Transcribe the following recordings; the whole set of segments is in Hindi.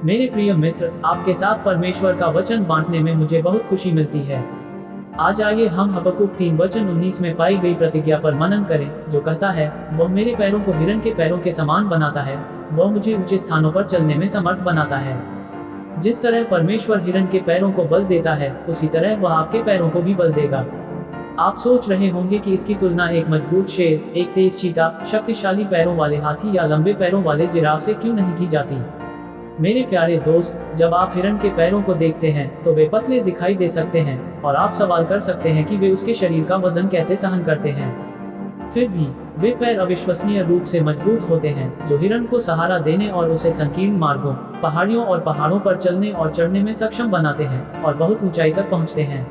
मेरे प्रिय मित्र, आपके साथ परमेश्वर का वचन बांटने में मुझे बहुत खुशी मिलती है। आज आइए हम हबक्कुक 3:19 में पाई गई प्रतिज्ञा पर मनन करें, जो कहता है, वह मेरे पैरों को हिरन के पैरों के समान बनाता है, वह मुझे ऊंचे स्थानों पर चलने में समर्थ बनाता है। जिस तरह परमेश्वर हिरन के पैरों को बल देता है, उसी तरह वह आपके पैरों को भी बल देगा। आप सोच रहे होंगे कि इसकी तुलना एक मजबूत शेर, एक तेज चीता, शक्तिशाली पैरों वाले हाथी या लंबे पैरों वाले जिराफ से क्यों नहीं की जाती। मेरे प्यारे दोस्त, जब आप हिरन के पैरों को देखते हैं तो वे पतले दिखाई दे सकते हैं और आप सवाल कर सकते हैं कि वे उसके शरीर का वजन कैसे सहन करते हैं। फिर भी वे पैर अविश्वसनीय रूप से मजबूत होते हैं, जो हिरन को सहारा देने और उसे संकीर्ण मार्गों, पहाड़ियों और पहाड़ों पर चलने और चढ़ने में सक्षम बनाते हैं और बहुत ऊंचाई तक पहुंचते हैं।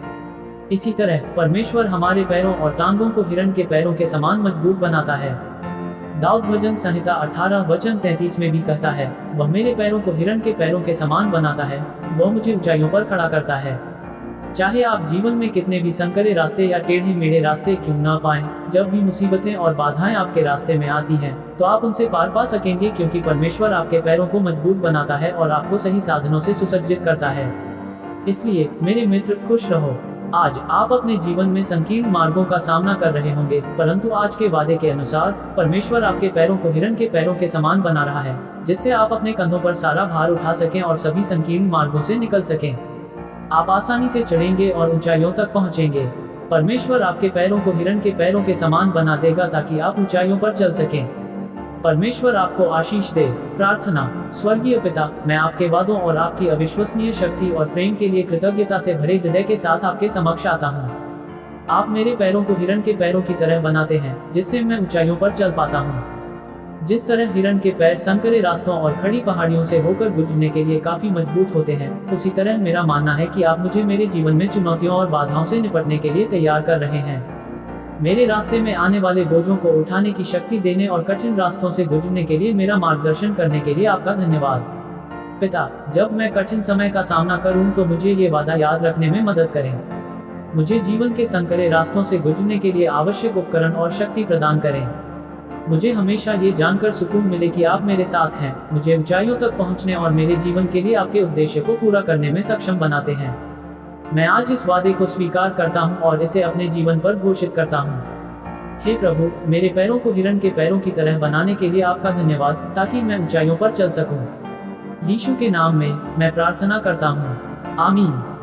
इसी तरह परमेश्वर हमारे पैरों और टांगों को हिरन के पैरों के समान मजबूत बनाता है। दाऊद भजन संहिता 18:33 में भी कहता है, वह मेरे पैरों को हिरन के पैरों के समान बनाता है, वह मुझे ऊंचाइयों पर खड़ा करता है। चाहे आप जीवन में कितने भी संकरे रास्ते या टेढ़े मेढ़े रास्ते क्यों ना पाएं, जब भी मुसीबतें और बाधाएं आपके रास्ते में आती हैं, तो आप उनसे पार पा सकेंगे, क्योंकि परमेश्वर आपके पैरों को मजबूत बनाता है और आपको सही साधनों से सुसज्जित करता है। इसलिए मेरे मित्र, खुश रहो। आज आप अपने जीवन में संकीर्ण मार्गों का सामना कर रहे होंगे, परंतु आज के वादे के अनुसार परमेश्वर आपके पैरों को हिरन के पैरों के समान बना रहा है, जिससे आप अपने कंधों पर सारा भार उठा सकें और सभी संकीर्ण मार्गों से निकल सकें। आप आसानी से चढ़ेंगे और ऊंचाइयों तक पहुंचेंगे। परमेश्वर आपके पैरों को हिरन के पैरों के समान बना देगा ताकि आप ऊंचाइयों पर चल सकें। परमेश्वर आपको आशीष दे। प्रार्थना। स्वर्गीय पिता, मैं आपके वादों और आपकी अविश्वसनीय शक्ति और प्रेम के लिए कृतज्ञता से भरे हृदय के साथ आपके समक्ष आता हूँ। आप मेरे पैरों को हिरन के पैरों की तरह बनाते हैं, जिससे मैं ऊंचाइयों पर चल पाता हूँ। जिस तरह हिरन के पैर संकरे रास्तों और खड़ी पहाड़ियों से होकर गुजरने के लिए काफी मजबूत होते हैं, उसी तरह मेरा मानना है कि आप मुझे मेरे जीवन में चुनौतियों और बाधाओं से निपटने के लिए तैयार कर रहे हैं। मेरे रास्ते में आने वाले बोझों को उठाने की शक्ति देने और कठिन रास्तों से गुजरने के लिए मेरा मार्गदर्शन करने के लिए आपका धन्यवाद। पिता, जब मैं कठिन समय का सामना करूं तो मुझे ये वादा याद रखने में मदद करें। मुझे जीवन के संकरे रास्तों से गुजरने के लिए आवश्यक उपकरण और शक्ति प्रदान करें। मुझे हमेशा ये जानकर सुकून मिले कि आप मेरे साथ हैं, मुझे ऊंचाइयों तक पहुंचने और मेरे जीवन के लिए आपके उद्देश्य को पूरा करने में सक्षम बनाते हैं। मैं आज इस वादे को स्वीकार करता हूं और इसे अपने जीवन पर घोषित करता हूं। हे प्रभु, मेरे पैरों को हिरन के पैरों की तरह बनाने के लिए आपका धन्यवाद, ताकि मैं ऊंचाइयों पर चल सकूं। यीशु के नाम में मैं प्रार्थना करता हूं। आमीन।